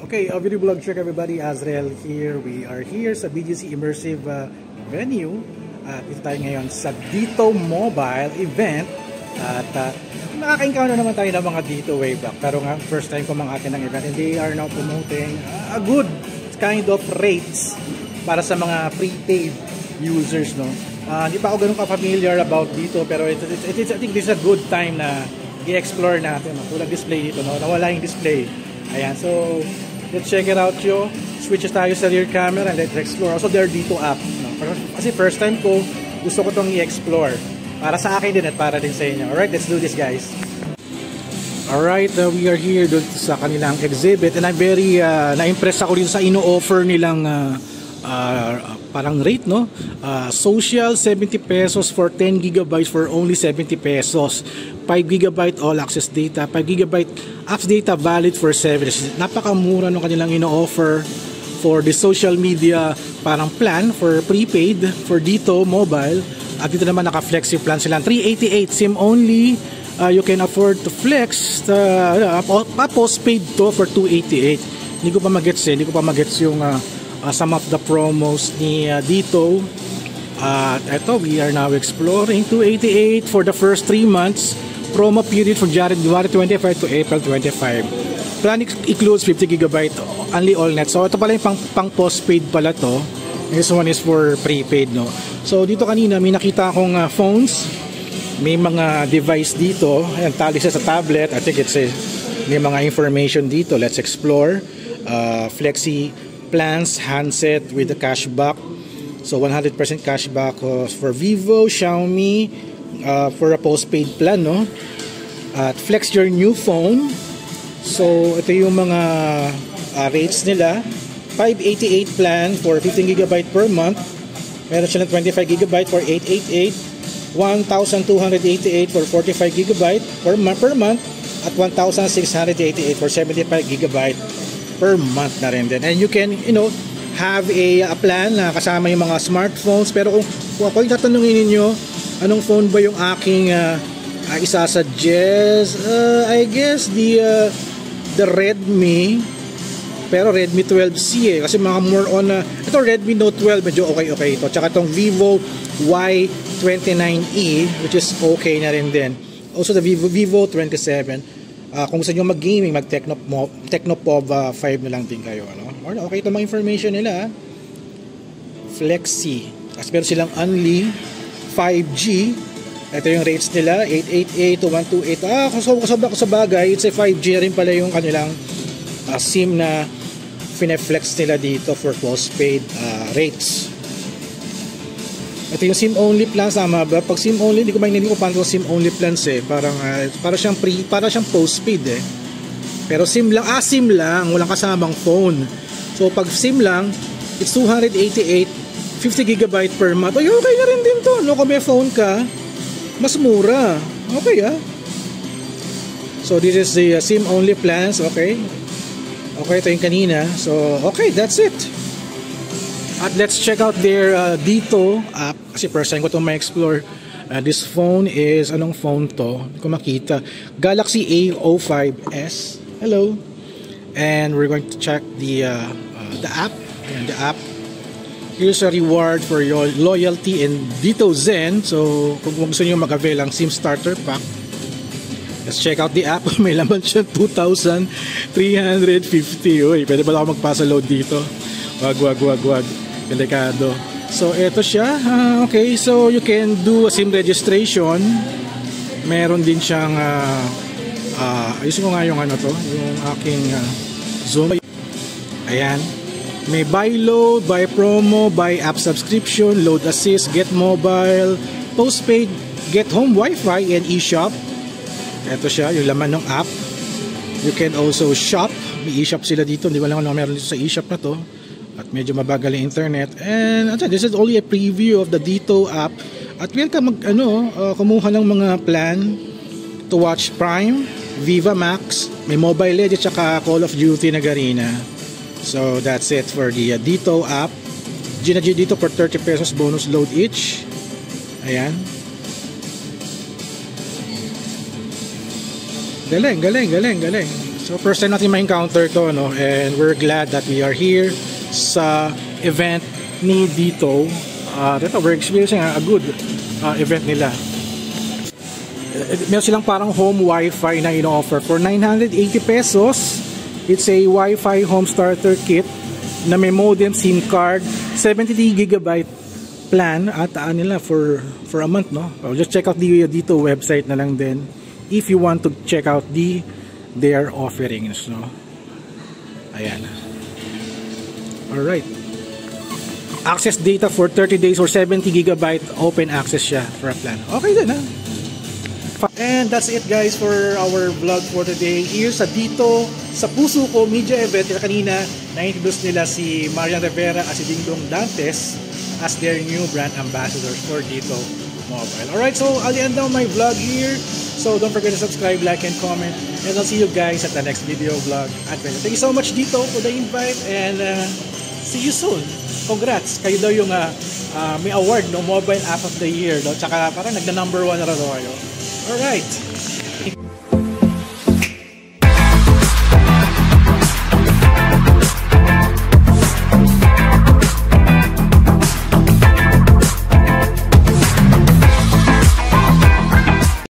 Okay, video vlog check everybody. Azrael here. We are here sa BGC Immersive venue. Dito tayo ngayon sa Dito Mobile event. At nakaka-encounter naman tayo ng mga Dito way back. Pero nga, first time ko mang-attend ng event. And they are now promoting a good kind of rates para sa mga prepaid users, no? Hindi pa ako ganun ka-familiar about Dito. Pero I think this is a good time na i-explore natin. Walang display dito, no? Nawala yung display. Ayan, so let's check it out, yo. Switches tayo sa rear camera and let's explore. Also, there Dito app. No? Kasi first time ko, gusto ko itong i-explore. Para sa akin din at para din sa inyo. Alright, let's do this, guys. Alright, we are here dun sa kanilang exhibit. And I'm very na-impress ako dito sa ino-offer nilang parang rate, no? Social, 70 pesos for 10 gigabytes for only 70 pesos. 5 gigabyte all access data, 5 gigabyte apps data valid for 7 days. Napakamura nung kanilang ino-offer for the social media parang plan for prepaid for Dito Mobile. At dito naman naka-flexi plan sila. 388 SIM only. You can afford to flex postpaid to for 288. Hindi ko pa magets yung some of the promos ni Dito. Ito, we are now exploring 288 for the first 3 months. Promo period from January 25 to April 25. Plan includes 50 gigabyte only all net. So ito pala yung pang postpaid pala to. This one is for prepaid, no? So dito kanina may nakita akong phones. May mga device dito. Ayan, tali siya sa tablet. I think may mga information dito. Let's explore. Flexi plans, handset with the cashback. So 100% cashback for Vivo, Xiaomi, for a postpaid plan, no? At flex your new phone. So ito yung mga rates nila. 588 plan for 15 GB per month. Meron siya ng 25 GB for 888. 1,288 for 45 GB per month. At 1,688 for 75 GB per month na rin din. And you can, have a plan na kasama yung mga smartphones. Pero kung ako yung tatanungin ninyo, anong phone ba yung aking isasuggest? I guess the Redmi. Pero Redmi 12C kasi mga more on ito Redmi Note 12 medyo okay ito. Tsaka itong Vivo Y29E which is okay na rin din. Also the Vivo 27. Kung gusto nyo mag-gaming, mag-Tecnopov 5 na lang din kayo, ano? Or okay ito mga information nila. Flexi. Kasi meron silang only 5G. Ito yung rates nila, 888 to 128. Sa bagay, it's a 5G na rin pala yung kanilang SIM na fine-flex nila dito for postpaid rates. Ito yung SIM only plans, tama ba? Pag SIM only, hindi ko paano SIM only plans para siyang postpaid Pero SIM lang, walang kasamang phone. So pag SIM lang, it's 288, 50 GB per month. Ay, okay na rin din to. No, kung may phone ka, mas mura. Okay, So this is the SIM only plans, okay? Okay, ito yung kanina. So, okay, that's it. At let's check out their Dito app. Kasi first time ko itong ma-explore. This phone is, anong phone to? Hindi ko makita. Galaxy A05s. Hello. And we're going to check the app. And the app. Here's a reward for your loyalty in Dito Zen. So, kung gusto nyo mag-avail ang SIM Starter Pack, let's check out the app. May laman siya 2,350. Uy, pwede pala ako magpasa load dito. Wag. Delikado. So, ito siya. Okay, so you can do a SIM registration. Meron din siyang ayusin ko nga yung yung aking Zoom. Ayan. May buy load, buy promo, buy app subscription, load assist, get mobile, postpaid, get home Wi-Fi, and e-shop. Ito siya, yung laman ng app. You can also shop. May e-shop sila dito. Hindi ko lang ano meron dito sa e-shop na to. At medyo mabagal yung internet. And this is only a preview of the Dito app. At welcome kumuha ng mga plan to watch Prime, Viva Max, may Mobile Legends, tsaka Call of Duty na Garena. So that's it for the Dito app. Gina dito for 30 pesos bonus load each. Ayan. Galing. So first time natin ma-encounter to, no? And we're glad that we are here sa event ni Dito. We're experiencing a good event nila. Meron silang parang home wifi na ino-offer for 980 pesos. It's a Wi-Fi home starter kit na may modem, SIM card, 73GB plan at nila for a month, no? Just check out the Dito website na lang din if you want to check out their offerings, no? Ayan. Alright. Access data for 30 days or 70GB open access siya for a plan. Okay din, ha? And that's it, guys, for our vlog for today here sa Dito sa Puso Ko Media Event. Kanina na-introduce nila si Marian Rivera at si Dingdong Dantes as their new brand ambassadors for Dito Mobile. Alright, so I'll end down my vlog here. So don't forget to subscribe, like, and comment. And I'll see you guys at the next video vlog adventure. Thank you so much, Dito, for the invite. And see you soon. Congrats. Kayo daw yung may award, no? Mobile App of the Year. No? Tsaka parang nagna-number 1 na raw kayo. Alright.